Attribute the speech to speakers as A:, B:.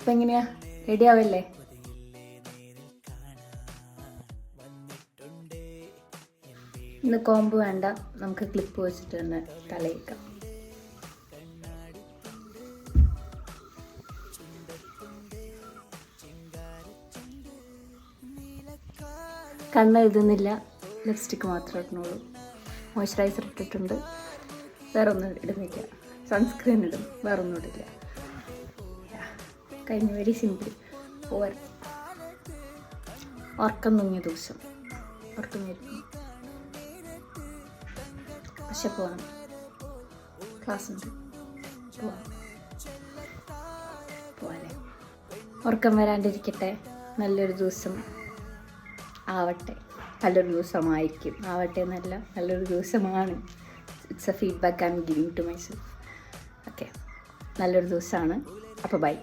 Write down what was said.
A: അപ്പം എങ്ങനെയാ, റെഡി ആവല്ലേ? ഇന്ന് കോമ്പ് വേണ്ട, നമുക്ക് ക്ലിപ്പ് വെച്ചിട്ട് തന്നെ തലയിക്കാം. കണ്ണ് എഴുതുന്നില്ല, ലിപ്സ്റ്റിക്ക് മാത്രം ഇടുന്നുള്ളൂ. മോയ്സ്ചറൈസർ ഇട്ടിട്ടുണ്ട്, വേറെ ഒന്നും ഇടുന്നില്ല. സൺസ്ക്രീൻ ഇടും, വേറെ ഒന്നും ഇടില്ല. കഴിഞ്ഞു, വെരി സിമ്പിൾ. ഓവർ. ഉറക്കം തൂങ്ങിയ ദിവസം ഉറക്കം വരും. പക്ഷെ പോകണം, ക്ലാസ് ഉണ്ട്, പോവാല്ലേ. ഉറക്കം വരാണ്ടിരിക്കട്ടെ, നല്ലൊരു ദിവസം ആവട്ടെ. നല്ലൊരു ദിവസമായിരിക്കും, ആവട്ടെ എന്നല്ല, നല്ലൊരു ദിവസമാണ്. It's a feedback I am giving to myself. Okay, നല്ലൊരു ദിവസമാണ്. അപ്പോൾ ബൈ.